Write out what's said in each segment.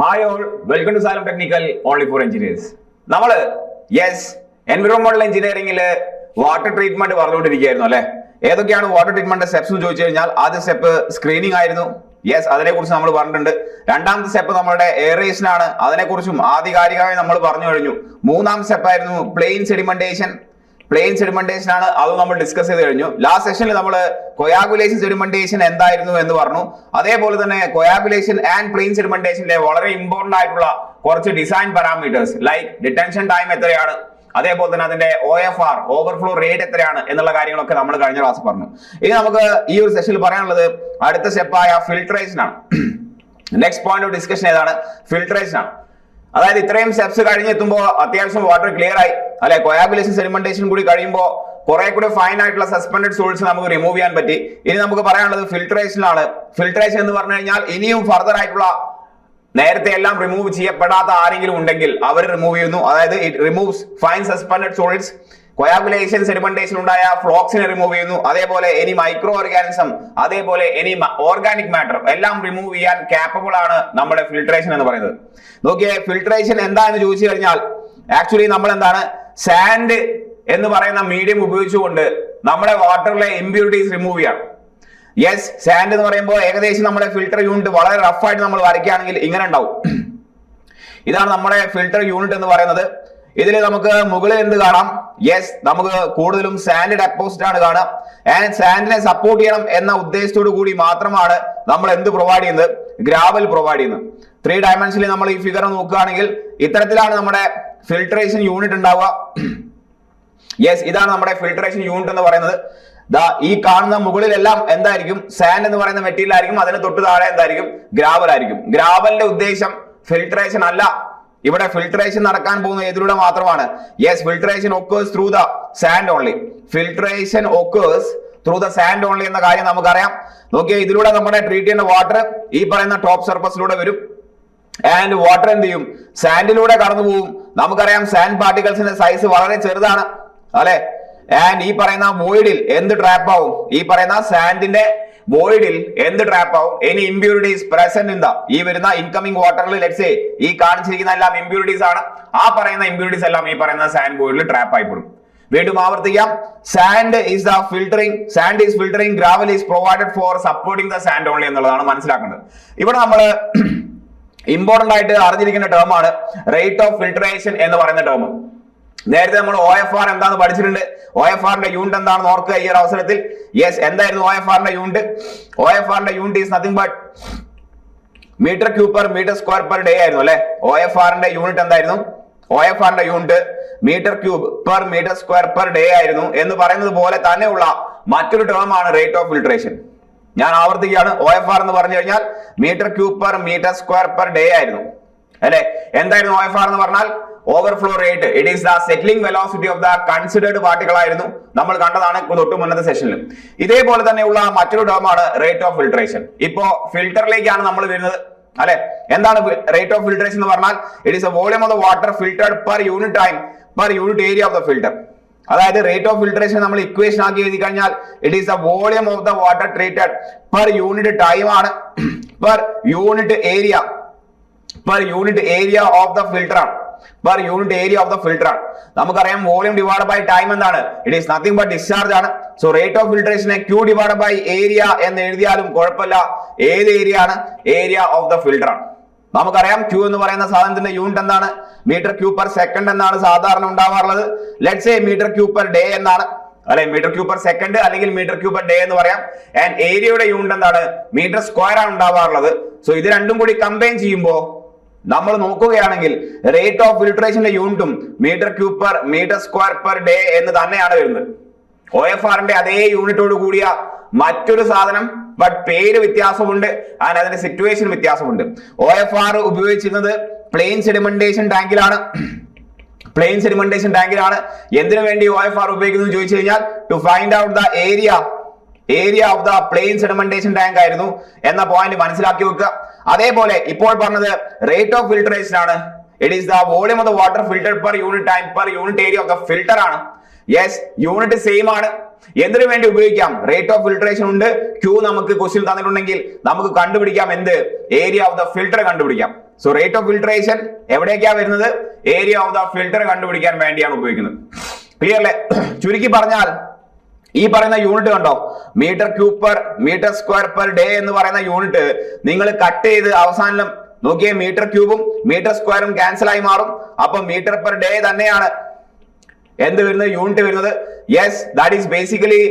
Hi all, welcome to Salam technical only for engineers. നമ്മള് environmental എഞ്ചിനീയറിംഗിൽ water treatment പറഞ്ഞുകൊണ്ടിരിക്കുകയായിരുന്നു അല്ലെ. ഏതൊക്കെയാണ് വാട്ടർ ട്രീറ്റ്മെന്റ് സ്റ്റെപ്സ് എന്ന് ചോദിച്ചു കഴിഞ്ഞാൽ ആദ്യ സ്റ്റെപ്പ് സ്ക്രീനിങ് ആയിരുന്നു. അതിനെക്കുറിച്ച് നമ്മൾ പറഞ്ഞിട്ടുണ്ട്. രണ്ടാമത്തെ സ്റ്റെപ്പ് നമ്മുടെ എയറേഷൻ ആണ്, അതിനെക്കുറിച്ചും ആധികാരികമായി നമ്മൾ പറഞ്ഞു കഴിഞ്ഞു. മൂന്നാം സ്റ്റെപ്പ് ആയിരുന്നു പ്ലെയിൻ സെഡിമെന്റേഷൻ ആണ്, അതും നമ്മൾ ഡിസ്കസ് ചെയ്ത് കഴിഞ്ഞു. ലാസ്റ്റ് സെഷനിൽ നമ്മൾ കൊയാഗുലേഷൻ സെഡിമെന്റേഷൻ എന്തായിരുന്നു എന്ന് പറഞ്ഞു. അതേപോലെ തന്നെ കൊയാഗുലേഷൻ ആൻഡ് പ്ലെയിൻ സെഡിമെന്റേഷന്റെ വളരെ ഇമ്പോർട്ടന്റ് ആയിട്ടുള്ള കുറച്ച് design parameters like detention time എത്രയാണ്, അതേപോലെ തന്നെ അതിന്റെ OFR ഓവർഫ്ലോ റേറ്റ് എത്രയാണ് എന്നുള്ള കാര്യങ്ങളൊക്കെ നമ്മൾ കഴിഞ്ഞ ക്ലാസ് പറഞ്ഞു. ഇനി നമുക്ക് ഈ ഒരു സെഷനിൽ പറയാനുള്ളത് അടുത്ത സ്റ്റെപ്പായ ഫിൽട്രേഷൻ ആണ്. നെക്സ്റ്റ് പോയിന്റ് ഓഫ് ഡിസ്കഷൻ ഏതാണ്? ഫിൽട്രേഷൻ ആണ്. അതായത് ഇത്രയും സ്റ്റെപ്സ് കഴിഞ്ഞെത്തുമ്പോൾ അത്യാവശ്യം വാട്ടർ ക്ലിയർ ആയി അല്ലെ. കൊയാഗുലേഷൻ സെഡിമെന്റേഷൻ കൂടി കഴിയുമ്പോൾ കുറെ കൂടി ഫൈൻ ആയിട്ടുള്ള സസ്പെൻഡഡ് സോൾസ് നമുക്ക് റിമൂവ് ചെയ്യാൻ പറ്റി. ഇനി നമുക്ക് പറയാനുള്ളത് ഫിൽട്രേഷനാണ്. ഫിൽട്രേഷൻ എന്ന് പറഞ്ഞു കഴിഞ്ഞാൽ ഇനിയും ഫർദർ ആയിട്ടുള്ള നേരത്തെ എല്ലാം റിമൂവ് ചെയ്യപ്പെടാത്ത ആരെങ്കിലും ഉണ്ടെങ്കിൽ അവർ റിമൂവ് ചെയ്യുന്നു. അതായത് it removes fine suspended solids. Coagulation sedimentation ഉണ്ടായ ഫ്ലോക്സിനെ റിമൂവ് ചെയ്യുന്നു. അതേപോലെ എനി മൈക്രോ ഓർഗാനിസം, അതേപോലെ എനി ഓർഗാനിക് മാറ്റർ എല്ലാം റിമൂവ് ചെയ്യാൻ കാപ്പബിൾ ആണ് നമ്മുടെ ഫിൽട്രേഷൻ എന്ന് പറയുന്നത്. നോക്കിയേ, ഫിൽട്രേഷൻ എന്താന്ന് ചോദിച്ചു കഴിഞ്ഞാൽ ആക്ച്വലി നമ്മൾ എന്താണ് സാൻഡ് എന്ന് പറയുന്ന മീഡിയം ഉപയോഗിച്ചുകൊണ്ട് നമ്മുടെ വാട്ടറിലെ ഇമ്പ്യൂരിറ്റീസ് റിമൂവ് ചെയ്യാം. സാൻഡ് എന്ന് പറയുമ്പോൾ ഏകദേശം നമ്മുടെ ഫിൽട്ടർ യൂണിറ്റ് വളരെ റഫായിട്ട് നമ്മൾ വരയ്ക്കുകയാണെങ്കിൽ ഇങ്ങനെ ഉണ്ടാവും. ഇതാണ് നമ്മുടെ ഫിൽട്ടർ യൂണിറ്റ് എന്ന് പറയുന്നത്. ഇതിൽ നമുക്ക് മുകളിൽ എന്ത് കാണാം? നമുക്ക് കൂടുതലും സാൻഡ് ഡെപ്പോസിറ്റ് ആണ് കാണാം. ആൻഡ് സാൻഡിനെ സപ്പോർട്ട് ചെയ്യണം എന്ന ഉദ്ദേശത്തോടു കൂടി മാത്രമാണ് നമ്മൾ എന്ത് പ്രൊവൈഡ് ചെയ്യുന്നത്? ഗ്രാവൽ പ്രൊവൈഡ് ചെയ്യുന്നത്. 3 ഡയമെൻഷനിൽ നമ്മൾ ഈ ഫിഗർ നോക്കുകയാണെങ്കിൽ ഇത്തരത്തിലാണ് നമ്മുടെ ഫിൽട്രേഷൻ യൂണിറ്റ് ഉണ്ടാവുക. ഇതാണ് നമ്മുടെ ഫിൽട്രേഷൻ യൂണിറ്റ് എന്ന് പറയുന്നത്. ഈ കാണുന്ന മുകളിലെല്ലാം എന്തായിരിക്കും? സാൻഡ് എന്ന് പറയുന്ന മെറ്റീരിയൽ ആയിരിക്കും. അതിന് തൊട്ട് താഴെ എന്തായിരിക്കും? ഗ്രാവൽ ആയിരിക്കും. ഗ്രാവലിന്റെ ഉദ്ദേശം ഫിൽട്രേഷൻ അല്ല. ഇവിടെ ഫിൽട്രേഷൻ നടക്കാൻ പോകുന്ന ഏതിലൂടെ മാത്രമാണ്? Filtration occurs through the sand only. Filtration occurs through the sand only എന്ന കാര്യം നമുക്കറിയാം. നോക്കിയാൽ ഇതിലൂടെ നമ്മുടെ ട്രീറ്റ് ചെയ്യുന്ന വാട്ടർ ഈ പറയുന്ന ടോപ്പ് സർഫസിലൂടെ വരും. ആൻഡ് വാട്ടർ എന്ത് ചെയ്യും? സാൻഡിലൂടെ കടന്നു പോകും. നമുക്കറിയാം സാൻഡ് പാർട്ടിക്കിൾസിന്റെ സൈസ് വളരെ ചെറുതാണ് അല്ലെ. ആൻഡ് ഈ പറയുന്ന വോയിഡിൽ എന്ത് ട്രാപ്പ് ആവും? ഈ പറയുന്ന സാൻഡിന്റെ വോയിഡിൽ എന്ത് ട്രാപ്പ് ആവും? Any impurities present in the ഈ വരുന്ന ഇൻകമിംഗ് വാട്ടറിൽ ലെറ്റ്സ് സേ ഈ കാണിച്ചിരിക്കുന്ന എല്ലാം ഇമ്പ്യൂരിറ്റീസ് ആണ്. ആ പറയുന്ന ഇമ്പ്യൂരിറ്റീസ് എല്ലാം ഈ പറയുന്ന സാൻഡ് വോയിഡിൽ ട്രാപ്പ് ആയിപ്പെടും. വീണ്ടും ആവർത്തിക്കാം, sand is filtering, gravel is provided four supporting the sand only എന്നുള്ളതാണ് മനസ്സിലാക്കേണ്ടത്. ഇവിടെ നമ്മൾ ഇമ്പോർട്ടന്റ് ആയിട്ട് അറിഞ്ഞിരിക്കുന്ന ടേം ആണ് റേറ്റ് ഓഫ് ഫിൽട്രേഷൻ എന്ന് പറയുന്ന ടേം. നേരത്തെ നമ്മൾ OFR എന്താന്ന് പഠിച്ചിട്ടുണ്ട്. OFRന്റെ യൂണിറ്റ് എന്താണെന്ന് ഓർക്കുക ഈ ഒരു അവസരത്തിൽ. എന്തായിരുന്നു OFRന്റെ യൂണിറ്റ്? OFRന്റെ unit is nothing but metre cube per metre square per day ആയിരുന്നു അല്ലെ. OFRന്റെ യൂണിറ്റ് എന്തായിരുന്നു? OFRന്റെ unit metre cube per metre square per day ആയിരുന്നു. എന്ന് പറയുന്നത് പോലെ തന്നെയുള്ള മറ്റൊരു ടേം ആണ് റേറ്റ് ഓഫ് ഫിൽട്രേഷൻ. ഞാൻ ആവർത്തിക്കുകയാണ്, OFR എന്ന് പറഞ്ഞു കഴിഞ്ഞാൽ metre cube per metre square per day ആയിരുന്നു അല്ലെ. എന്തായിരുന്നു OFR എന്ന് പറഞ്ഞാൽ? Overflow rate. It is the settling velocity of the considered particle ആയിരുന്നു. നമ്മൾ കണ്ടതാണ് തൊട്ട് മുന്നത്തെ സെഷനിൽ. ഇതേപോലെ തന്നെയുള്ള മറ്റൊരു ടേം ആണ് റേറ്റ് ഓഫ് ഫിൽട്രേഷൻ. ഇപ്പോ ഫിൽട്ടറിലേക്കാണ് നമ്മൾ വരുന്നത് അല്ലെ. എന്താണ് റേറ്റ് ഓഫ് ഫിൽട്രേഷൻ എന്ന് പറഞ്ഞാൽ? It is a volume of the water filtered per unit time per unit area of the filter. അതായത് റേറ്റ് ഓഫ് ഫിൽട്രേഷൻ നമ്മൾ ഇക്വേഷൻ ആക്കി എഴുതി കഴിഞ്ഞാൽ it is the volume of the water treated per unit time ആണ്, per unit area of the filter ആണ്. നമുക്കറിയാം volume divide by time എന്താണ്? It is nothing but discharge ആണ്. സോ റേറ്റ് ഓഫ് ഫിൽട്രേഷനെ Q ഡിവൈഡ് ബൈ ഏരിയ എന്ന് എഴുതിയാലും കുഴപ്പമില്ല. ഏത് ഏരിയ ആണ്? ഏരിയ ഓഫ് ദ ഫിൽട്ടർ ആണ്. നമുക്കറിയാം Q എന്ന് പറയുന്ന സാധനത്തിന്റെ യൂണിറ്റ് എന്താണ്? മീറ്റർ ക്യൂബ് പെർ സെക്കൻഡ് എന്നാണ് സാധാരണ ഉണ്ടാവാറുള്ളത്. Let's say metre cube per day എന്നാണ് അല്ലെ. മീറ്റർ ക്യൂബ് പെർ സെക്കൻഡ് അല്ലെങ്കിൽ മീറ്റർ ക്യൂബ് പെർ ഡേ എന്ന് പറയാം. ആൻഡ് ഏരിയയുടെ യൂണിറ്റ് എന്താണ്? മീറ്റർ സ്ക്വയർ ആണ് ഉണ്ടാവാറുള്ളത്. സോ ഇത് രണ്ടും കൂടി കമ്പൈൻ ചെയ്യുമ്പോൾ നമ്മൾ നോക്കുകയാണെങ്കിൽ റേറ്റ് ഓഫ് ഫിൽട്രേഷന്റെ യൂണിറ്റും metre cube per metre square per day എന്ന് തന്നെയാണ് വരുന്നത്. OFRന്റെ അതേ യൂണിറ്റോട് കൂടിയ മറ്റൊരു സാധനം, ബട്ട് പേര് വ്യത്യാസമുണ്ട് ആൻഡ് അതിന്റെ സിറ്റുവേഷൻ വ്യത്യാസമുണ്ട്. OFR ഉപയോഗിച്ചിരുന്നത് പ്ലെയിൻ സെഡിമെന്റേഷൻ ടാങ്കിലാണ്. എന്തിനു വേണ്ടി OFR ഉപയോഗിക്കുന്നു ചോദിച്ചു കഴിഞ്ഞാൽ to find out the area of the plain sedimentation tank ആയിരുന്നു എന്ന പോയിന്റ് മനസ്സിലാക്കി വെക്കുക. അതേപോലെ ഇപ്പോൾ പറഞ്ഞത് റേറ്റ് ഓഫ് ഫിൽട്രേഷൻ ആണ്. It is the volume of the water filtered per unit time per unit area of the filter ആണ്. Yes, unit same ആണ്. എന്തിനു വേണ്ടി ഉപയോഗിക്കാം? റേറ്റ് ഓഫ് ഫിൽട്രേഷൻ ഉണ്ട്. Q നമുക്ക് ക്വസ്റ്റ്യൻ തന്നിട്ടുണ്ടെങ്കിൽ നമുക്ക് കണ്ടുപിടിക്കാം എന്ത്? ഏരിയ ഓഫ് ദ ഫിൽട്ടർ കണ്ടുപിടിക്കാം. സോ റേറ്റ് ഓഫ് ഫിൽട്രേഷൻ എവിടേക്കാണ് വരുന്നത്? ഏരിയ ഓഫ് ദ ഫിൽട്ടർ കണ്ടുപിടിക്കാൻ വേണ്ടിയാണ് ഉപയോഗിക്കുന്നത്. ക്ലിയർ അല്ലേ? ചുരുക്കി പറഞ്ഞാൽ ഈ പറയുന്ന യൂണിറ്റ് കണ്ടോ, metre cube per metre square per day എന്ന് പറയുന്ന യൂണിറ്റ് നിങ്ങൾ കട്ട് ചെയ്ത് അവസാനം നോക്കിയേ, മീറ്റർ ക്യൂബും മീറ്റർ സ്ക്വയറും ക്യാൻസൽ ആയി മാറും. അപ്പൊ മീറ്റർ പെർ ഡേ തന്നെയാണ് എന്ത് വരുന്നത്? യൂണിറ്റ് വരുന്നത്. Yes, that is basically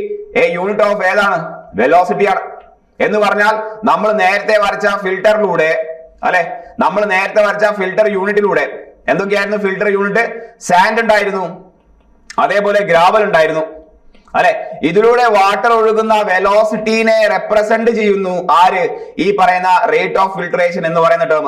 A unit of ഏതാണ്? വെലോസിറ്റി ആണ്. എന്ന് പറഞ്ഞാൽ നമ്മൾ നേരത്തെ വരച്ച ഫിൽട്ടറിലൂടെ അല്ലെ, നമ്മൾ നേരത്തെ വരച്ച ഫിൽട്ടർ യൂണിറ്റിലൂടെ എന്തൊക്കെയായിരുന്നു ഫിൽട്ടർ യൂണിറ്റ്? സാൻഡ് ഉണ്ടായിരുന്നു, അതേപോലെ ഗ്രാവൽ ഉണ്ടായിരുന്നു അല്ലെ. ഇതിലൂടെ വാട്ടർ ഒഴുകുന്ന വെലോസിറ്റിനെ റെപ്രസെന്റ് ചെയ്യുന്നു ആര്? ഈ പറയുന്ന റേറ്റ് ഓഫ് ഫിൽട്രേഷൻ എന്ന് പറയുന്ന ടേം.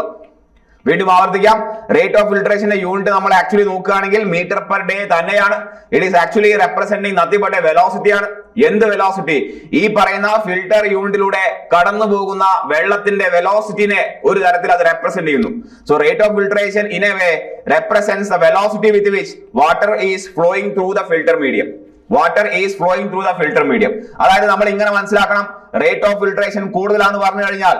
വീണ്ടും ആവർത്തിക്കാം, റേറ്റ് ഓഫ് ഫിൽട്രേഷന്റെ യൂണിറ്റ് നമ്മൾ ആക്ച്വലി നോക്കുകയാണെങ്കിൽ മീറ്റർ പെർ ഡേ തന്നെയാണ്. It is actually representing nothing but A velocity ആണ്. എന്ത് വെലോസിറ്റി? ഈ പറയുന്ന ഫിൽട്ടർ യൂണിറ്റിലൂടെ കടന്നു പോകുന്ന വെള്ളത്തിന്റെ വെലോസിറ്റിനെ ഒരു തരത്തിൽ അത് റെപ്രസെന്റ് ചെയ്യുന്നു. So rate of filtration in a way represents the velocity with which water is flowing through the filter medium. Water is flowing through the filter medium. അതായത് നമ്മൾ ഇങ്ങനെ മനസ്സിലാക്കണം, റേറ്റ് ഓഫ് ഫിൽട്രേഷൻ കൂടുതലാന്ന് പറഞ്ഞു കഴിഞ്ഞാൽ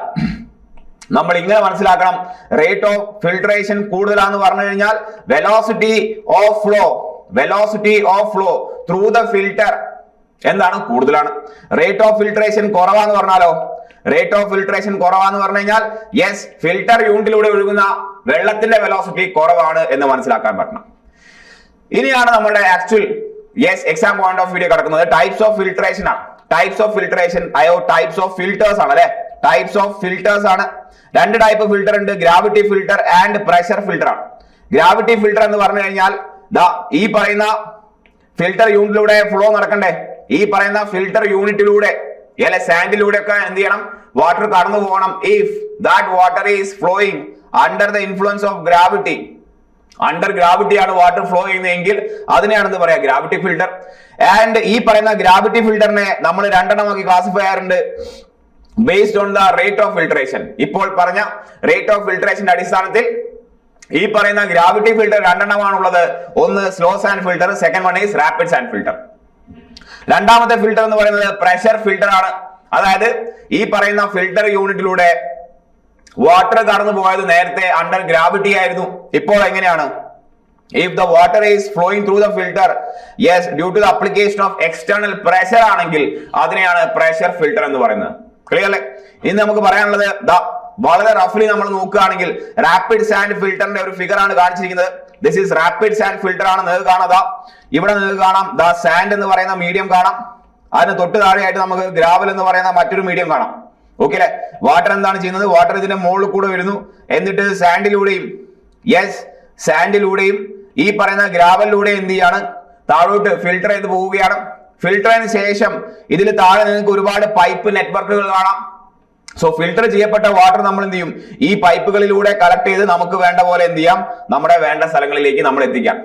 നമ്മൾ ഇങ്ങനെ മനസ്സിലാക്കണം, റേറ്റ് ഓഫ് ഫിൽട്രേഷൻ കൂടുതലാന്ന് പറഞ്ഞു കഴിഞ്ഞാൽ velocity of flow through the filter എന്താണ്? കൂടുതലാണ്. റേറ്റ് ഓഫ് ഫിൽട്രേഷൻ കുറവാന്ന് പറഞ്ഞാലോ? റേറ്റ് ഓഫ് ഫിൽട്രേഷൻ കുറവാന്ന് പറഞ്ഞു കഴിഞ്ഞാൽ യെസ്, ഫിൽട്ടർ യൂണിറ്റിലൂടെ ഒഴുകുന്ന വെള്ളത്തിന്റെ വെലോസിറ്റി കുറവാണ് എന്ന് മനസ്സിലാക്കാൻ പറ്റണം. ഇനിയാണ് നമ്മുടെ actual exam point of view കിടക്കുന്നത്. ടൈപ്സ് ഓഫ് ഫിൽട്രേഷൻ ആണ്. Types of filtration types of filters ആണ് അല്ലെ. ടൈപ്സ് ഓഫ് ഫിൽട്ടേഴ്സ് ആണ്. രണ്ട് ടൈപ്പ് ഫിൽട്ടർ ഉണ്ട്, gravity filter and pressure filter ആണ്. ഗ്രാവിറ്റി ഫിൽട്ടർ എന്ന് പറഞ്ഞു കഴിഞ്ഞാൽ ഈ പറയുന്ന ഫിൽട്ടർ യൂണിറ്റിലൂടെ ഫ്ലോ നടക്കണ്ടേ? ഈ പറയുന്ന ഫിൽട്ടർ യൂണിറ്റിലൂടെ അല്ലെ സാൻഡിലൂടെ ഒക്കെ എന്ത് ചെയ്യണം? വാട്ടർ കടന്നു പോകണം. If that water is flowing under the influence of gravity, under gravity ആണ് വാട്ടർ ഫ്ലോ ചെയ്യുന്നതെങ്കിൽ അതിനെയാണ് എന്ത് പറയാ? Gravity filter. ആൻഡ് ഈ പറയുന്ന ഗ്രാവിറ്റി ഫിൽട്ടറിനെ നമ്മൾ രണ്ടെണ്ണമാക്കി ക്ലാസിഫൈ ചെയ്യാറുണ്ട് based on the rate of filtration. ഇപ്പോൾ പറഞ്ഞ റേറ്റ് ഓഫ് ഫിൽട്രേഷന്റെ അടിസ്ഥാനത്തിൽ ഈ പറയുന്ന ഗ്രാവിറ്റി ഫിൽട്ടർ രണ്ടെണ്ണമാണുള്ളത്. ഒന്ന് slow sand filter, second one is rapid sand filter. രണ്ടാമത്തെ ഫിൽട്ടർ എന്ന് പറയുന്നത് പ്രഷർ ഫിൽട്ടർ ആണ്. അതായത് ഈ പറയുന്ന ഫിൽട്ടർ യൂണിറ്റിലൂടെ വാട്ടർ കടന്നു പോയത് നേരത്തെ അണ്ടർ ഗ്രാവിറ്റി ആയിരുന്നു, ഇപ്പോൾ എങ്ങനെയാണ്? If the water is flowing through the filter, yes, due to the application of external pressure ആണെങ്കിൽ അതിനെയാണ് പ്രഷർ ഫിൽട്ടർ എന്ന് പറയുന്നത്. ക്ലിയർ അല്ലേ? ഇനി നമുക്ക് പറയാനുള്ളത് വളരെ റഫ്ലി നമ്മൾ നോക്കുകയാണെങ്കിൽ റാപ്പിഡ് സാൻഡ് ഫിൽട്ടറിന്റെ ഒരു ഫിഗർ ആണ് കാണിച്ചിരിക്കുന്നത്. This is rapid sand filter ആണ്. നിങ്ങൾക്ക് കാണാം, ഇവിടെ നിങ്ങൾക്ക് കാണാം സാൻഡ് എന്ന് പറയുന്ന മീഡിയം കാണാം. അതിന് തൊട്ട് താഴെയായിട്ട് നമുക്ക് ഗ്രാവൽ എന്ന് പറയുന്ന മറ്റൊരു മീഡിയം കാണാം. ഓക്കെ അല്ലെ? വാട്ടർ എന്താണ് ചെയ്യുന്നത്? വാട്ടർ ഇതിന്റെ മുകളിൽ കൂടെ വരുന്നു, എന്നിട്ട് സാൻഡിലൂടെയും ഈ പറയുന്ന ഗ്രാവലിലൂടെയും എന്ത് ചെയ്യാണ്? താഴോട്ട് ഫിൽട്ടർ ചെയ്ത് പോവുകയാണ്. ഫിൽട്ടറിന് ശേഷം ഇതിൽ താഴെ നിങ്ങൾക്ക് ഒരുപാട് പൈപ്പ് നെറ്റ്വർക്കുകൾ കാണാം. സോ ഫിൽട്ടർ ചെയ്യപ്പെട്ട വാട്ടർ നമ്മൾ എന്ത് ചെയ്യും? ഈ പൈപ്പുകളിലൂടെ കളക്ട് ചെയ്ത് നമുക്ക് വേണ്ട പോലെ എന്ത് ചെയ്യാം? നമ്മുടെ വേണ്ട സ്ഥലങ്ങളിലേക്ക് നമ്മൾ എത്തിക്കാം.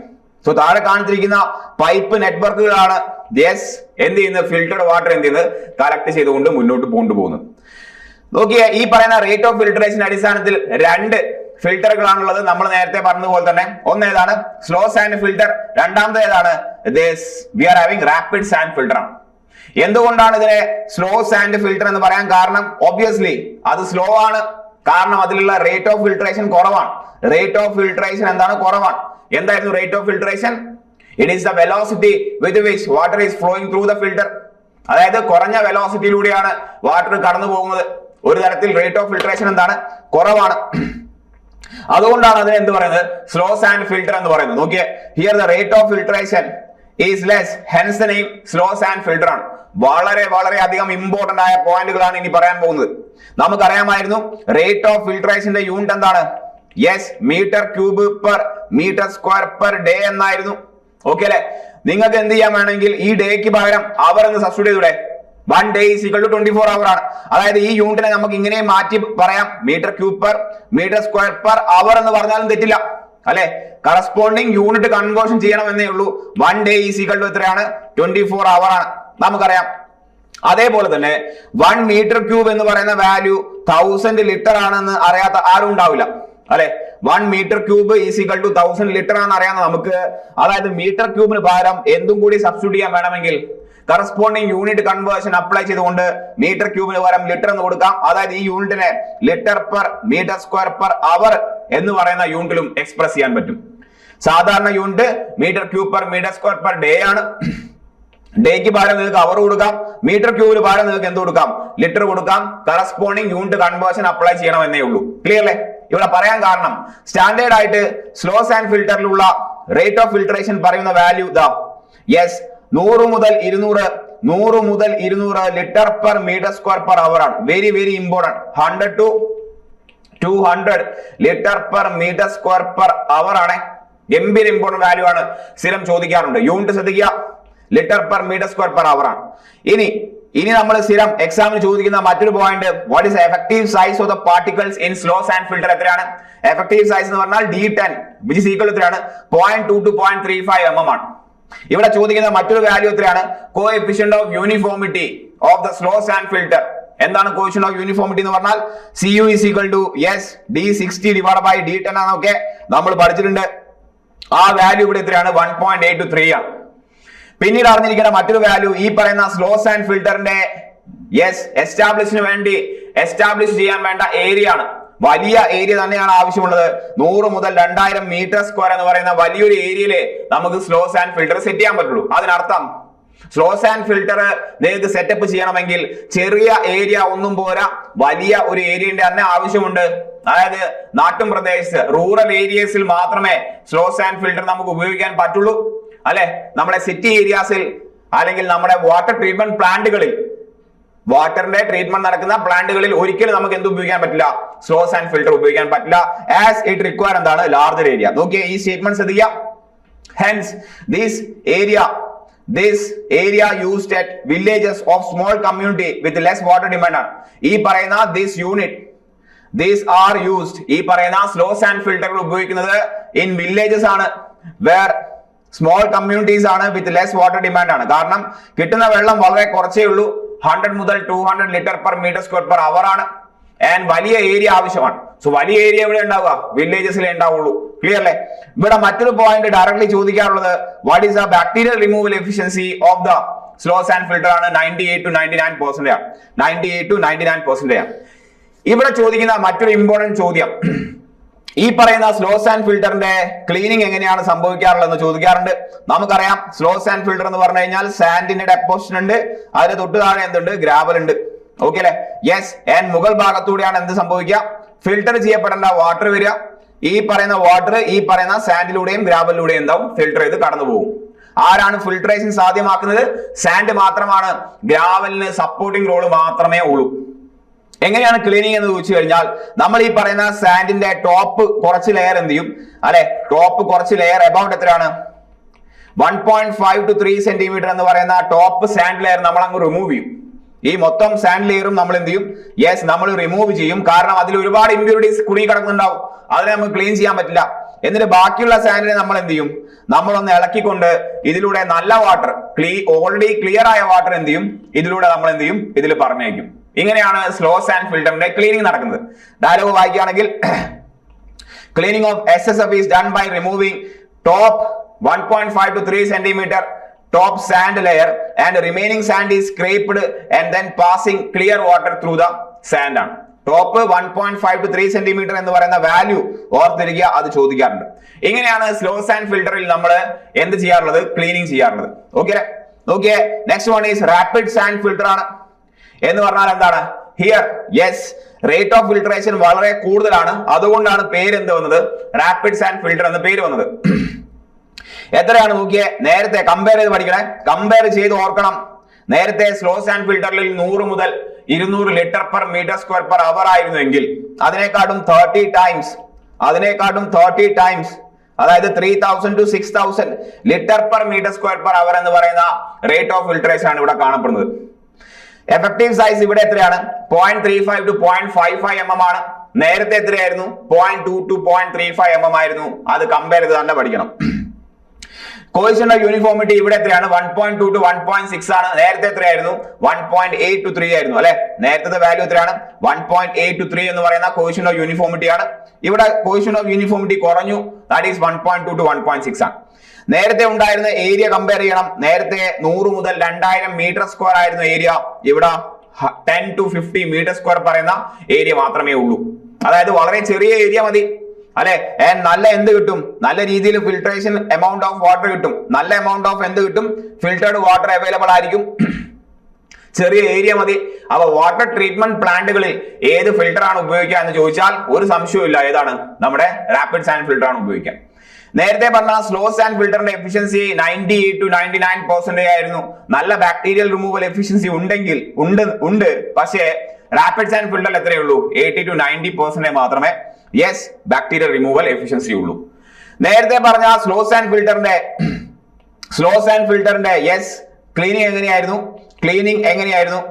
സോ താഴെ കാണിച്ചിരിക്കുന്ന പൈപ്പ് നെറ്റ്വർക്കുകളാണ് എന്ത് ചെയ്യുന്നത്? ഫിൽട്ടർഡ് വാട്ടർ എന്ത് ചെയ്യുന്നത്? കളക്ട് ചെയ്തുകൊണ്ട് മുന്നോട്ട് കൊണ്ടുപോകുന്നത്. നോക്കിയേ, ഈ പറയുന്ന റേറ്റ് ഓഫ് ഫിൽട്രേഷൻ അടിസ്ഥാനത്തിൽ രണ്ട് ഫിൽട്ടറുകളാണുള്ളത്. നമ്മൾ നേരത്തെ പറഞ്ഞതുപോലെ തന്നെ ഒന്ന് ഏതാണ്? Slow sand filter. രണ്ടാമത്തെ ഏതാണ്? We are having rapid sand filter ആണ്. എന്തുകൊണ്ടാണ് ഇതിനെ സ്ലോ സാൻഡ് ഫിൽട്ടർ എന്ന് പറയാൻ കാരണം? ഒബ്വിയസ്ലി അത് സ്ലോ ആണ്, കാരണം അതിലുള്ള റേറ്റ് ഓഫ് ഫിൽട്രേഷൻ കുറവാണ്. റേറ്റ് ഓഫ് ഫിൽട്രേഷൻ എന്താണ്? കുറവാണ്. എന്തായിരുന്നു rate of filtration? It is the velocity with which water is flowing through the filter. അതായത് കുറഞ്ഞ വെലോസിറ്റിയിലൂടെയാണ് വാട്ടർ കടന്നു പോകുന്നത്. ഒരു തരത്തിൽ റേറ്റ് ഓഫ് ഫിൽട്രേഷൻ എന്താണ്? കുറവാണ്. അതുകൊണ്ടാണ് അതിനെ എന്ത് പറയുന്നത്? സ്ലോ സാൻഡ് ഫിൽട്ടർ എന്ന് പറയുന്നത്. നോക്കിയേ, here the rate of filtration is less, hence the name slow sand filter ആണ്. വളരെ വളരെ അധികം ഇമ്പോർട്ടന്റ് ആയ പോയിന്റുകളാണ് ഇനി പറയാൻ പോകുന്നത്. നമുക്കറിയാമായിരുന്നു റേറ്റ് ഓഫ് ഫിൽട്രേഷന്റെ യൂണിറ്റ് എന്താണ്? Metre cube per metre square per day എന്നായിരുന്നു. ഓക്കെ അല്ലെ? നിങ്ങൾക്ക് എന്ത് ചെയ്യാൻ വേണമെങ്കിൽ ഈ ഡേക്ക് പകരം അവർ എന്ന് സബ്സ്റ്റിറ്റ്യൂട്ട് ചെയ്തൂടെ? 1 day is equal to 24 hour ആണ്. അതായത് ഈ യൂണിറ്റിനെ നമുക്ക് ഇങ്ങനെ മാറ്റി പറയാം, metre cube per metre square per hour എന്ന് പറഞ്ഞാലും തെറ്റില്ല അല്ലെ? കറസ്പോണ്ടിങ് യൂണിറ്റ് കൺവേർഷൻ ചെയ്യണം എന്നേ ഉള്ളൂ. 1 day is equal to എത്രയാണ്? 24 hour ആണ്, നമുക്കറിയാം. അതേപോലെ തന്നെ 1 മീറ്റർ ക്യൂബ് എന്ന് പറയുന്ന വാല്യൂ 1000 ലിറ്റർ ആണെന്ന് അറിയാത്ത ആരും ഉണ്ടാവില്ല അല്ലെ? 1 metre cube is equal to 1000 litre ആണെന്ന് അറിയാം നമുക്ക്. അതായത് മീറ്റർ ക്യൂബിന് പകരം എന്തും കൂടി സബ്സ്റ്റിറ്റ്യൂട്ട് ചെയ്യാൻ വേണമെങ്കിൽ കറസ്പോണ്ടിങ് യൂണിറ്റ് കൺവേർഷൻ അപ്ലൈ ചെയ്തുകൊണ്ട് മീറ്റർ ക്യൂബിന് പകരം ലിറ്റർ എന്ന് കൊടുക്കാം. അതായത് ഈ യൂണിറ്റിനെ litre per metre square per hour എന്ന് പറയുന്ന യൂണിറ്റിലും എക്സ്പ്രസ് ചെയ്യാൻ പറ്റും. സാധാരണ unit metre cube per metre square per day ആണ്. ഡേക്ക് പകരം നിങ്ങൾക്ക് അവർ കൊടുക്കാം, മീറ്റർ ക്യൂബിന് പകരം നിങ്ങൾക്ക് എന്ത് കൊടുക്കാം, ലിറ്റർ കൊടുക്കാം. കറസ്പോണ്ടിങ് യൂണിറ്റ് കൺവേർഷൻ അപ്ലൈ ചെയ്യണം എന്നേ ഉള്ളൂ. ക്ലിയർ അല്ലേ? ഇവിടെ പറയാൻ കാരണം സ്റ്റാൻഡേർഡ് ആയിട്ട് സ്ലോസ് ആൻഡ് ഫിൽറ്ററിലുള്ള റേറ്റ് ഓഫ് ഫിൽട്രേഷൻ പറയുന്ന വാല്യൂ ഇതാ. യെസ്, 100 മുതൽ 200 litre per metre square per hour ആണ്. Very very important. 100 to 200 litre per metre square per hour ആണ്. ഗംഭീര ഇമ്പോർട്ടന്റ് വാല്യൂ ആണ്, സ്ഥിരം ചോദിക്കാറുണ്ട്. യൂണിറ്റ് ശ്രദ്ധിക്കുക, litre per metre square per hour ആണ്. ഇനി നമ്മൾ സ്ഥിരം എക്സാമിന് ചോദിക്കുന്ന മറ്റൊരു point, what is effective size of the particles in slow sand filter എത്രയാണ്? എഫക്റ്റീവ് സൈസ് എന്ന് പറഞ്ഞാൽ D10 which is equal എത്രയാണ്? 0.2 to 0.35 mm ആണ്. ഇവിടെ ചോദിക്കുന്ന മറ്റൊരു വാല്യൂ എത്രയാണ്? Coefficient of uniformity of the slow sand filter. എന്താണ് കോഎഫിഷ്യന്റ് ഓഫ് യൂണിഫോമിറ്റി എന്ന് പറഞ്ഞാൽ? CU is equal to D60 divided by D10 ആണൊക്കെ നമ്മൾ പഠിച്ചിട്ടുണ്ട്. ആ വാല്യൂ ഇവിടെ എത്രയാണ്? 1.8 to 3 ആണ്. പിന്നീട് അറിഞ്ഞിരിക്കേണ്ട മറ്റൊരു വാല്യൂ, ഈ പറയുന്ന സ്ലോസ് ആൻഡ് ഫിൽട്ടറിന്റെ എസ്റ്റാബ്ലിഷ് ചെയ്യാൻ വേണ്ട ഏരിയ ആണ്. വലിയ ഏരിയ തന്നെയാണ് ആവശ്യമുള്ളത്. 100 മുതൽ 2000 മീറ്റർ സ്ക്വയർ എന്ന് പറയുന്ന വലിയൊരു ഏരിയയില് നമുക്ക് സ്ലോസ് ആൻഡ് ഫിൽട്ടർ സെറ്റ് ചെയ്യാൻ പറ്റുള്ളൂ. അതിനർത്ഥം സ്ലോസ് ആൻഡ് ഫിൽട്ടർ നിങ്ങൾക്ക് സെറ്റപ്പ് ചെയ്യണമെങ്കിൽ ചെറിയ ഏരിയ ഒന്നും പോരാ, വലിയ ഒരു ഏരിയന്റെ തന്നെ ആവശ്യമുണ്ട്. അതായത് നാട്ടും പ്രദേശത്ത് റൂറൽ ഏരിയസിൽ മാത്രമേ സ്ലോസ് ആൻഡ് ഫിൽട്ടർ നമുക്ക് ഉപയോഗിക്കാൻ പറ്റുള്ളൂ, അല്ലെ? നമ്മുടെ സിറ്റി ഏരിയാസിൽ അല്ലെങ്കിൽ നമ്മുടെ വാട്ടർ ട്രീറ്റ്മെന്റ് പ്ലാന്റുകളിൽ, വാട്ടറിന്റെ ട്രീറ്റ്മെന്റ് നടക്കുന്ന പ്ലാന്റുകളിൽ ഒരിക്കലും നമുക്ക് എന്ത് ഉപയോഗിക്കാൻ പറ്റില്ല? സ്ലോസ് ആൻഡ് ഫിൽട്ടർ ഉപയോഗിക്കാൻ പറ്റില്ല. ആസ് ഇറ്റ് റിക്വയർ എന്താണ്? Larger area. നോക്കിയേ, ഈ സ്റ്റേറ്റ്മെന്റ് ശ്രദ്ധിക്കുക. Hence this area used at villages of small community with less water demand ആണ്. ഈ പറയുന്ന these are used, ഈ പറയുന്ന സ്ലോസ് ആൻഡ് ഫിൽട്ടർ ഉപയോഗിക്കുന്നത് in villages ആണ്, where സ്മോൾ കമ്മ്യൂണിറ്റീസ് ആണ്, വിത്ത് ലെസ് വാട്ടർ ഡിമാൻഡ് ആണ്. കാരണം കിട്ടുന്ന വെള്ളം വളരെ കുറച്ചേ ഉള്ളൂ. 100 മുതൽ 200 litre per metre square per hour ആണ്. ആൻഡ് വലിയ ഏരിയ ആവശ്യമാണ്. സോ വലിയ ഏരിയ എവിടെ ഉണ്ടാവുക? വില്ലേജസിലേ ഉണ്ടാവുള്ളൂ. ക്ലിയർ അല്ലേ? ഇവിടെ മറ്റൊരു പോയിന്റ് ഡയറക്ട്ലി ചോദിക്കാറുള്ളത്, what is the bacterial removal efficiency of the slow sand filter ആണ്. 98 to 99% ആണ്. 98 to 99% ആണ്. ഇവിടെ ചോദിക്കുന്ന മറ്റൊരു ഇമ്പോർട്ടന്റ് ചോദ്യം, ഈ പറയുന്ന സ്ലോസ് ആൻഡ് ഫിൽട്ടറിന്റെ ക്ലീനിങ് എങ്ങനെയാണ് സംഭവിക്കാറുള്ളത് ചോദിക്കാറുണ്ട്. നമുക്കറിയാം, സ്ലോസ് ആൻഡ് ഫിൽട്ടർ എന്ന് പറഞ്ഞു കഴിഞ്ഞാൽ സാൻഡിന്റെ ഡെപ്പോസിഷൻ ഉണ്ട്, അതിന് തൊട്ട് താഴെ എന്തുണ്ട്? ഗ്രാവൽ ഉണ്ട്. ഓക്കെ അല്ലെ? യെസ്. ആൻഡ് മുകൾ ഭാഗത്തൂടെയാണ് എന്ത് സംഭവിക്കുക? ഫിൽട്ടർ ചെയ്യപ്പെടേണ്ട വാട്ടർ വരിക. ഈ പറയുന്ന വാട്ടർ ഈ പറയുന്ന സാൻഡിലൂടെയും ഗ്രാവലിലൂടെയും എന്താവും? ഫിൽട്ടർ ചെയ്ത് കടന്നു പോകും. ആരാണ് ഫിൽട്രേഷൻ സാധ്യമാക്കുന്നത്? സാൻഡ് മാത്രമാണ്. ഗ്രാവലിന് സപ്പോർട്ടിംഗ് റോള് മാത്രമേ ഉള്ളൂ. എങ്ങനെയാണ് ക്ലീനിങ് എന്ന് ചോദിച്ചു കഴിഞ്ഞാൽ, നമ്മൾ ഈ പറയുന്ന സാൻഡിന്റെ ടോപ്പ് കുറച്ച് ലെയർ എന്ത് ചെയ്യും? അല്ലെ, ടോപ്പ് കുറച്ച് ലെയർ എബൌട്ട് എത്രയാണ്? 1.5 to 3 സെന്റിമീറ്റർ എന്ന് പറയുന്ന ടോപ്പ് സാൻഡ് ലെയർ നമ്മൾ അങ്ങ് റിമൂവ് ചെയ്യും. ഈ മൊത്തം സാൻഡ് ലെയറും നമ്മൾ എന്ത് ചെയ്യും? യെസ്, നമ്മൾ റിമൂവ് ചെയ്യും. കാരണം അതിൽ ഒരുപാട് ഇമ്പ്യൂരിറ്റീസ് കുടുങ്ങി കിടക്കുന്നുണ്ടാവും, അതിനെ നമുക്ക് ക്ലീൻ ചെയ്യാൻ പറ്റില്ല. എന്നിട്ട് ബാക്കിയുള്ള സാൻഡിനെ നമ്മൾ എന്ത് ചെയ്യും? നമ്മളൊന്ന് ഇളക്കിക്കൊണ്ട് ഇതിലൂടെ നല്ല വാട്ടർ, ഓൾറെഡി ക്ലിയർ ആയ വാട്ടർ എന്ത് ചെയ്യും? ഇതിലൂടെ നമ്മൾ എന്ത് ചെയ്യും? ഇതിൽ പറഞ്ഞേക്കും. ഇങ്ങനെയാണ് സ്ലോസ് ആൻഡ് ഫിൽട്ടറിന്റെ ക്ലീനിങ് നടക്കുന്നത്. ഡയലോഗ് വായിക്കുകയാണെങ്കിൽ, cleaning of SSF is done by removing top 1.5 to 3 centimeter top sand layer and remaining sand is scraped and then passing clear water through the sand ആണ്. ടോപ്പ് 1.5 to 3 സെന്റിമീറ്റർ എന്ന് പറയുന്ന value ഓർത്തിരിക്കുക, അത് ചോദിക്കാറുണ്ട്. ഇങ്ങനെയാണ് slows and ഫിൽട്ടറിൽ നമ്മൾ എന്ത് ചെയ്യാറുള്ളത്? ക്ലീനിങ് ചെയ്യാറുള്ളത്. ഓക്കെ, നോക്കിയേ, next one is rapid sand filter ആണ്. എന്ന് പറഞ്ഞാൽ എന്താണ്? Here yes, rate of filtration വളരെ കൂടുതലാണ്, അതുകൊണ്ടാണ് പേര് എന്ത് വന്നത്? റാപ്പിഡ് സാൻഡ് ഫിൽട്ടർ എന്ന പേര് വന്നത്. എത്രയാണ് നോക്കിയേ? നേരത്തെ കമ്പയർ ചെയ്ത് പഠിക്കണേ, കമ്പയർ ചെയ്ത് ഓർക്കണം. നേരത്തെ സ്ലോസ് ആൻഡ് ഫിൽട്ടറിൽ 100 മുതൽ 200 litre per metre square per hour ആയിരുന്നുവെങ്കിൽ അതിനെക്കാട്ടും 30 ടൈംസ്, അതായത് 3000 to 6000 litre per metre square per hour എന്ന് പറയുന്ന റേറ്റ് ഓഫ് ഫിൽട്രേഷൻ ആണ് ഇവിടെ കാണപ്പെടുന്നത്. എഫക്റ്റീവ് സൈസ് ഇവിടെ എത്രയാണ്? 0.35 to 0.55 mm ആണ്. നേരത്തെ എത്രയായിരുന്നു? 0.2 to 0.35 mm ആയിരുന്നു. അത് കമ്പയർ ചെയ്ത് തന്നെ പഠിക്കണം. കോഎഫിഷ്യന്റ് ഓഫ് യൂണിഫോമിറ്റി ഇവിടെ എത്രയാണ് 1.2 to 1.6 ആണ്. നേരത്തെ എത്രയായിരുന്നു 1.8 to 3 ആയിരുന്നു അല്ലെ. നേരത്തെ വാല്യൂ എത്രയാണ് 1.8 to 3 എന്ന് പറയുന്ന കോഎഫിഷ്യന്റ് ഓഫ് യൂണിഫോമിറ്റി ആണ്. ഇവിടെ കോഎഫിഷ്യന്റ് ഓഫ് യൂണിഫോമിറ്റി കുറഞ്ഞു, ദാറ്റ് ഈസ് 1.2 to 1.6 ആണ്. നേരത്തെ ഉണ്ടായിരുന്ന ഏരിയ കമ്പയർ ചെയ്യണം. നേരത്തെ 100 മുതൽ 2000 മീറ്റർ സ്ക്വയർ ആയിരുന്നു ഏരിയ. ഇവിടെ 10 to 50 മീറ്റർ സ്ക്വയർ പറയുന്ന ഏരിയ മാത്രമേ ഉള്ളൂ. അതായത് വളരെ ചെറിയ ഏരിയ മതി അല്ലെ. നല്ല എന്ത് കിട്ടും, നല്ല രീതിയിൽ ഫിൽട്രേഷൻ എമൗണ്ട് ഓഫ് വാട്ടർ കിട്ടും. നല്ല എമൗണ്ട് ഓഫ് എന്ത് കിട്ടും, ഫിൽറ്റേർഡ് വാട്ടർ അവൈലബിൾ ആയിരിക്കും. ചെറിയ ഏരിയ മതി. അപ്പൊ വാട്ടർ ട്രീറ്റ്മെന്റ് പ്ലാന്റുകളിൽ ഏത് ഫിൽറ്റർ ആണ് ഉപയോഗിക്കുക എന്ന് ചോദിച്ചാൽ ഒരു സംശയവും ഇല്ല, ഏതാണ് നമ്മുടെ റാപ്പിഡ് സാൻഡ് ഫിൽറ്റർ ആണ് ഉപയോഗിക്കുക. നേരത്തെ പറഞ്ഞ സ്ലോ സാൻഡ് ഫിൽറ്ററിന്റെ എഫിഷ്യൻസി 98 to 99% ആയിരുന്നു. നല്ല ബാക്ടീരിയൽ റിമൂവൽ എഫിഷ്യൻസി ഉണ്ട്. പക്ഷേ റാപ്പിഡ് സാൻഡ് ഫിൽറ്ററിൽ എത്രയേ ഉള്ളൂ, 80 to 90% മാത്രമേ ബാക്ടീരിയൽ റിമൂവൽ എഫിഷ്യൻസി ഉള്ളൂ. നേരത്തെ പറഞ്ഞ സ്ലോ സാൻഡ് ഫിൽറ്ററിന്റെ ക്ലീനിങ് എങ്ങനെയായിരുന്നു,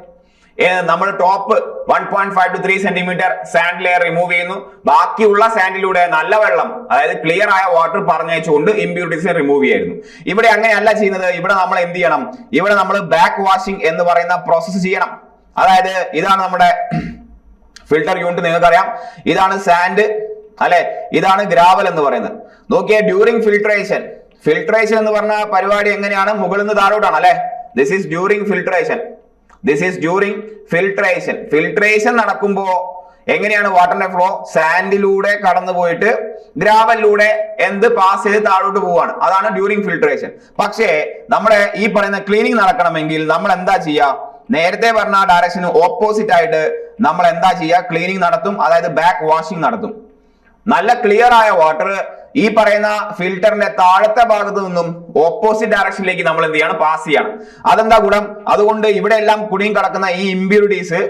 നമ്മൾ top 1.5 to 3 centimetre sand layer remove ചെയ്യുന്നു. ബാക്കിയുള്ള സാൻഡിലൂടെ നല്ല വെള്ളം, അതായത് ക്ലിയർ ആയ വാട്ടർ പറഞ്ഞയച്ചുകൊണ്ട് ഇമ്പ്യൂരിറ്റീസ് റിമൂവ് ചെയ്യായിരുന്നു. ഇവിടെ അങ്ങനെയല്ല ചെയ്യുന്നത്. ഇവിടെ നമ്മൾ എന്ത് ചെയ്യണം, ഇവിടെ നമ്മൾ ബാക്ക് വാഷിംഗ് എന്ന് പറയുന്ന പ്രോസസ്സ് ചെയ്യണം. അതായത് ഇതാണ് നമ്മുടെ ഫിൽട്ടർ യൂണിറ്റ്, നിങ്ങൾക്കറിയാം. ഇതാണ് സാൻഡ് അല്ലെ, ഇതാണ് ഗ്രാവൽ എന്ന് പറയുന്നത്. നോക്കിയേ, ഡ്യൂറിങ് ഫിൽട്രേഷൻ എന്ന് പറഞ്ഞ പരിപാടി എങ്ങനെയാണ്, മുകളിൽ നിന്ന് താഴോട്ടാണ് അല്ലെ. ദിസ് ഈസ് ഡ്യൂറിങ് ഫിൽട്രേഷൻ നടക്കുമ്പോ എങ്ങനെയാണ് വാട്ടറിന്റെ ഫ്ലോ, സാൻഡിലൂടെ കടന്നു പോയിട്ട് ഗ്രാവലിലൂടെ പാസ് ചെയ്ത് താഴോട്ട് പോവാണ്. അതാണ് ഡ്യൂറിങ് ഫിൽട്രേഷൻ. പക്ഷേ നമ്മുടെ ഈ പറയുന്ന ക്ലീനിങ് നടക്കണമെങ്കിൽ നമ്മൾ എന്താ ചെയ്യുക, നേരത്തെ പറഞ്ഞ ഡയറക്ഷന് ഓപ്പോസിറ്റ് ആയിട്ട് നമ്മൾ എന്താ ചെയ്യുക, ക്ലീനിങ് നടത്തും. അതായത് ബാക്ക് വാഷിംഗ് നടത്തും. നല്ല ക്ലിയർ ആയ വാട്ടർ ഈ പറയുന്ന ഫിൽറ്ററിന്റെ താഴത്തെ ഭാഗത്ത് നിന്നും ഓപ്പോസിറ്റ് ഡയറക്ഷനിലേക്ക് നമ്മൾ എന്ത് ചെയ്യണം, പാസ് ചെയ്യണം. അതെന്താ ഗുണം, അതുകൊണ്ട് ഇവിടെ എല്ലാം കുടുങ്ങി കിടക്കുന്ന ഈ ഇമ്പ്യൂരിറ്റീസ്,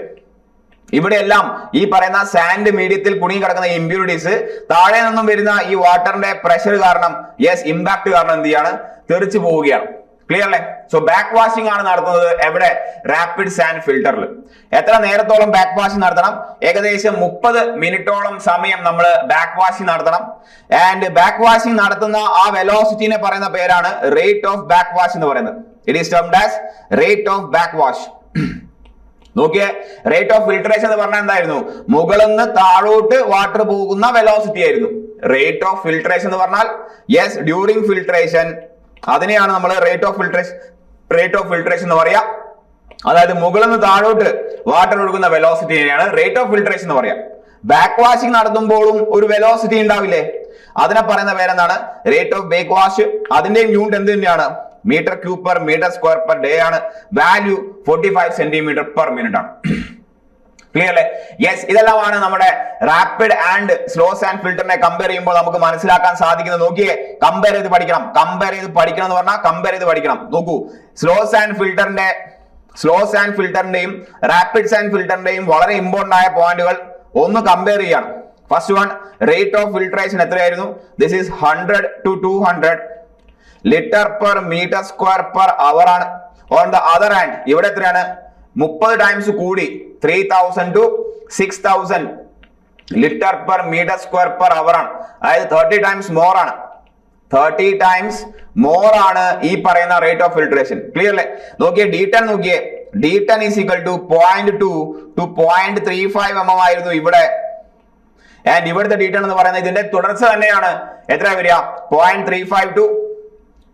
ഇവിടെയെല്ലാം ഈ പറയുന്ന സാൻഡ് മീഡിയത്തിൽ കുടുങ്ങി കിടക്കുന്ന ഇമ്പ്യൂരിറ്റീസ് താഴെ നിന്നും വരുന്ന ഈ വാട്ടറിന്റെ പ്രഷർ കാരണം, ഇമ്പാക്ട് കാരണം എന്ത് ചെയ്യാണ്, തെറിച്ചു പോവുകയാണ്. ക്ലിയർ അല്ലേ? സോ ബാക്ക് വാഷിംഗ് ആണ് നടത്തുന്നത് എവിടെ, റാപ്പിഡ് സാൻഡ് ഫിൽറ്ററിൽ. എത്ര നേരത്തോളം ബാക്ക് വാഷിംഗ് നടത്തണം, ഏകദേശം 30 മിനിറ്റോളം സമയം നമ്മൾ ബാക്ക് വാഷിംഗ് നടത്തണം. ആൻഡ് ബാക്ക് വാഷിംഗ് നടത്തുന്ന ആ വെലോസിറ്റിനെ പറയുന്ന പേരാണ് റേറ്റ് ഓഫ് ബാക്ക് വാഷ് എന്ന് പറയുന്നത്. It is termed as rate of back wash. നോക്കിയേ, റേറ്റ് ഓഫ് ഫിൽട്രേഷൻ എന്ന് പറഞ്ഞാൽ എന്തായിരുന്നു, മുകളിൽ നിന്ന് താഴോട്ട് വാട്ടർ പോകുന്ന വെലോസിറ്റി ആയിരുന്നു. റേറ്റ് ഓഫ് ഫിൽട്രേഷൻ എന്ന് പറഞ്ഞാൽ ഡ്യൂറിങ് ഫിൽട്രേഷൻ, അതിനെയാണ് നമ്മൾ റേറ്റ് ഓഫ് ഫിൽട്രേഷൻ എന്ന് പറയാ. അതായത് മുകളിൽ നിന്ന് താഴോട്ട് വാട്ടർ ഒഴുകുന്ന വെലോസിറ്റിയാണ് റേറ്റ് ഓഫ് ഫിൽട്രേഷൻ എന്ന് പറയാം. ബാക്ക് വാഷിംഗ് നടത്തുമ്പോഴും ഒരു വെലോസിറ്റി ഉണ്ടാവില്ലേ, അതിനെ പറയുന്ന പേരെന്താണ്, റേറ്റ് ഓഫ് ബാക്ക് വാഷ്. അതിന്റെയും യൂണിറ്റ് എന്ത് തന്നെയാണ്, metre cube per metre square per day ആണ്. വാല്യൂ 45 സെന്റിമീറ്റർ പെർ മിനിറ്റ് ആണ്. ക്ലിയർ അല്ലേ? ഇതെല്ലാമാണ് നമ്മുടെ റാപ്പിഡ് ആൻഡ് സ്ലോ സാൻഡ് ഫിൽറ്ററിനെ കമ്പയർ ചെയ്യുമ്പോൾ നമുക്ക് മനസ്സിലാക്കാൻ സാധിക്കുന്നത്. നോക്കിയേ, കമ്പയർ ചെയ്ത് പഠിക്കണം എന്ന് പറഞ്ഞാൽ കമ്പയർ ചെയ്ത് പഠിക്കണം. നോക്കൂ, സ്ലോ സാൻഡ് ഫിൽറ്ററിന്റെയും റാപ്പിഡ് സാൻഡ് ഫിൽറ്ററിന്റെയും വളരെ ഇമ്പോർട്ടന്റ് ആയ പോയിന്റുകൾ ഒന്ന് കമ്പയർ ചെയ്യണം. First one, rate of filtration എത്രയായിരുന്നു, this is 100 to 200 litre per metre square per hour ആണ്. ഓൺ ദ അതർ ഹാൻഡ് ഇവിടെ എത്രയാണ്, 30 ടൈംസ് കൂടി 3000 to 6000 litre per metre square per hour ആണ്. അതായത് 30 ടൈംസ് മോർ ആണ് ഈ പറയുന്ന റേറ്റ് ഓഫ് ഫിൽട്രേഷൻ. ക്ലിയർ അല്ലേ? നോക്കിയേ, D10 is equal to 0.2 to 0.35 mm ആയിരുന്നു ഇവിടെ. ആൻഡ് ഇവിടുത്തെ D10 എന്ന് പറയുന്നത് ഇതിന്റെ തുടർച്ച തന്നെയാണ്. എത്ര വരിക, 0.35 to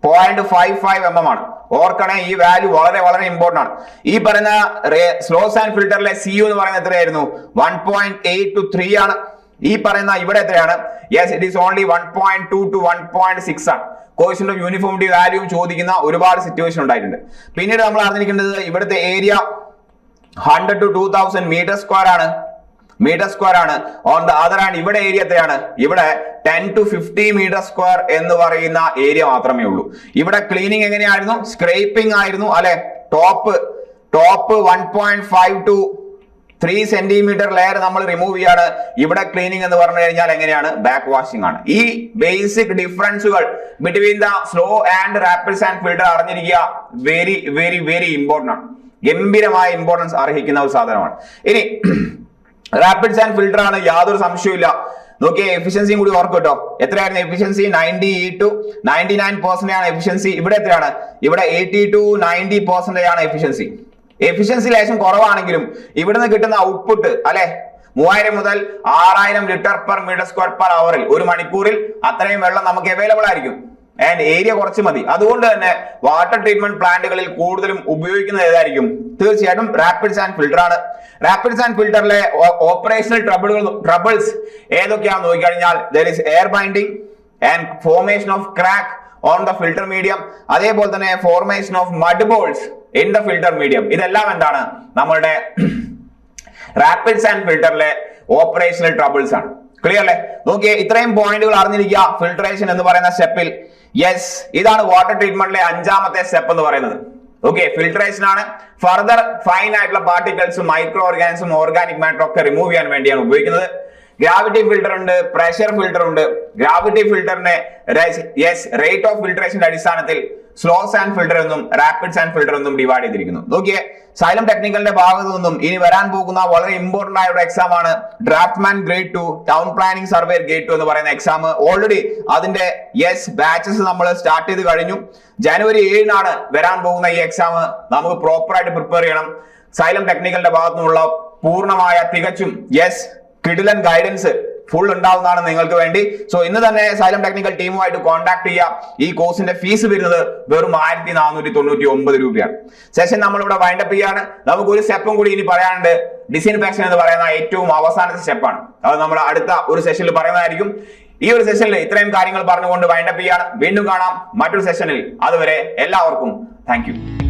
0.55 mm ആണ്. ഓർക്കണേ, ഈ വാല്യൂ വളരെ വളരെ ഇമ്പോർട്ടന്റ് ആണ്. ഈ പറയുന്ന സ്ലോ സാൻഡ് ഫിൽറ്ററിലെ CU എന്ന് പറയുന്നത് എത്രയായിരുന്നു, 1.8 to 3 ആണ്. ഈ പറയുന്ന ഇവിടെ എത്രയാണ്, ഇറ്റ് ഈസ് ഓൺലി 1.2 to 1.6 ആണ്. കോഎഫിഷ്യന്റ് ഓഫ് യൂണിഫോമിറ്റി വാല്യൂ ചോദിക്കുന്ന ഒരുപാട് സിറ്റുവേഷൻ ഉണ്ടായിട്ടുണ്ട്. പിന്നീട് നമ്മൾ അറിഞ്ഞിരിക്കേണ്ടത് ഇവിടുത്തെ ഏരിയ 100 to 2000 മീറ്റർ സ്ക്വയർ ആണ്. ഓൺ ദ അതർ ഹാൻഡ് ഇവിടെ ഏരിയ എത്രയാണ്, ഇവിടെ 10 to 50 മീറ്റർ സ്ക്വയർ എന്ന് പറയുന്ന ഏരിയ മാത്രമേ ഉള്ളൂ. ഇവിടെ ക്ലീനിങ് എങ്ങനെയായിരുന്നു, സ്ക്രേപ്പിംഗ് ആയിരുന്നു അല്ലെ. ടോപ്പ് 1.5 to 3 സെന്റിമീറ്റർ ലെയർ നമ്മൾ റിമൂവ് ചെയ്യാണ്. ഇവിടെ ക്ലീനിങ് എന്ന് പറഞ്ഞു കഴിഞ്ഞാൽ എങ്ങനെയാണ്, ബാക്ക് വാഷിംഗ് ആണ്. ഈ ബേസിക് ഡിഫറൻസുകൾ between the slow and rapid sand filter അറിഞ്ഞിരിക്കുക. വെരി വെരി വെരി ഇമ്പോർട്ടന്റ് ആണ്. ഗംഭീരമായ ഇമ്പോർട്ടൻസ് അർഹിക്കുന്ന ഒരു സാധനമാണ്. ഇനി റാപ്പിഡ് സാൻഡ് ഫിൽറ്റർ ആണ്, യാതൊരു സംശയവും ഇല്ല. നോക്കിയേ എഫിഷ്യൻസിയും കൂടി ഓർക്കും കേട്ടോ. എത്രയായിരുന്നു എഫിഷ്യൻസി? 90 to 99% ആണ് എഫിഷ്യൻസി. ഇവിടെ എത്രയാണ്? ഇവിടെ 80 to 90% ആണ് എഫിഷ്യൻസി. എഫിഷ്യൻസി ലേശം കുറവാണെങ്കിലും ഇവിടുന്ന് കിട്ടുന്ന ഔട്ട്പുട്ട് അല്ലെ 3000 മുതൽ 6000 litre per metre square per അവറിൽ, ഒരു മണിക്കൂറിൽ അത്രയും വെള്ളം നമുക്ക് അവൈലബിൾ ആയിരിക്കും. ആൻഡ് ഏരിയ കുറച്ച് മതി. അതുകൊണ്ട് തന്നെ വാട്ടർ ട്രീറ്റ്മെന്റ് പ്ലാന്റുകളിൽ കൂടുതലും ഉപയോഗിക്കുന്നത് ഏതായിരിക്കും? തീർച്ചയായിട്ടും റാപ്പിഡ്സ് ആൻഡ് ഫിൽട്ടർ ആണ്. റാപ്പിഡ്സ് ആൻഡ് ഫിൽട്ടറിലെ ഓപ്പറേഷണൽ ട്രബിൾസ് ഏതൊക്കെയാണെന്ന് നോക്കിക്കഴിഞ്ഞാൽ there is air binding and formation of crack on the filter medium, അതേപോലെ തന്നെ formation of mud balls in the filter medium. ഇതെല്ലാം എന്താണ്? നമ്മളുടെ റാപ്പിഡ്സ് ആൻഡ് ഫിൽട്ടറിലെ ഓപ്പറേഷണൽ ട്രബിൾസ് ആണ്. Clear അല്ലേ? നോക്കിയേ, ഇത്രയും പോയിന്റുകൾ അറിഞ്ഞിരിക്കുക ഫിൽട്രേഷൻ എന്ന് പറയുന്ന സ്റ്റെപ്പിൽ. യെസ്, ഇതാണ് വാട്ടർ ട്രീറ്റ്മെന്റിലെ 5ാമത്തെ സ്റ്റെപ്പ് എന്ന് പറയുന്നത്. ഓക്കെ, ഫിൽട്രേഷൻ ആണ്. ഫർദർ ഫൈൻ ആയിട്ടുള്ള പാർട്ടിക്കിൾസും മൈക്രോ ഓർഗാനിസും ഓർഗാനിക് മാറ്റർ ഒക്കെ റിമൂവ് ചെയ്യാൻ വേണ്ടിയാണ് ഉപയോഗിക്കുന്നത്. ഗ്രാവിറ്റി ഫിൽട്ടർ ഉണ്ട്, പ്രഷർ ഫിൽട്ടർ ഉണ്ട്. ഗ്രാവിറ്റി ഫിൽട്ടറിനെ റേറ്റ് ഓഫ് ഫിൽട്രേഷന്റെ അടിസ്ഥാനത്തിൽ സ്ലോസ് ആൻഡ് ഫിൽട്ടർ എന്നും റാപ്പിഡ്സ് ആൻഡ് ഫിൽട്ടർ എന്നും ഡിവൈഡ് ചെയ്തിരിക്കുന്നു. നോക്കിയേ, സൈലം ടെക്നിക്കലിന്റെ ഭാഗത്തു നിന്നും ഇനി വരാൻ പോകുന്ന വളരെ ഇമ്പോർട്ടന്റ് ആയ ഒരു എക്സാം ആണ് draughtsman grade 2 town planning surveyor grade 2 എന്ന് പറയുന്ന എക്സാം. ഓൾറെഡി അതിന്റെ ബാച്ചസ് നമ്മൾ സ്റ്റാർട്ട് ചെയ്ത് കഴിഞ്ഞു. ജനുവരി 7-നാണ് വരാൻ പോകുന്ന ഈ എക്സാം. നമുക്ക് പ്രോപ്പർ ആയിട്ട് പ്രിപ്പയർ ചെയ്യണം. സൈലം ടെക്നിക്കലിന്റെ ഭാഗത്തു നിന്നുള്ള പൂർണ്ണമായ തികച്ചും കിടിലൻ ഗൈഡൻസ് ഫുൾ ഉണ്ടാവുന്നതാണ് നിങ്ങൾക്ക് വേണ്ടി. സോ ഇന്ന് തന്നെ സൈലം ടെക്നിക്കൽ ടീമുമായിട്ട് കോൺടാക്ട് ചെയ്യാം. ഈ കോഴ്സിന്റെ ഫീസ് വരുന്നത് വെറും 1499 രൂപയാണ്. സെഷൻ നമ്മളിവിടെ വൈൻഡപ്പ് ചെയ്യാണ്. നമുക്ക് ഒരു സ്റ്റെപ്പും കൂടി ഇനി പറയാനുണ്ട്. ഡിസിൻഫെക്ഷൻ എന്ന് പറയുന്ന ഏറ്റവും അവസാനത്തെ സ്റ്റെപ്പാണ്. അത് നമ്മൾ അടുത്ത ഒരു സെഷനിൽ പറയുന്നതായിരിക്കും. ഈ ഒരു സെഷനിൽ ഇത്രയും കാര്യങ്ങൾ പറഞ്ഞുകൊണ്ട് വൈൻഡപ്പ് ചെയ്യാണ്. വീണ്ടും കാണാം മറ്റൊരു സെഷനിൽ. അതുവരെ എല്ലാവർക്കും താങ്ക് യു.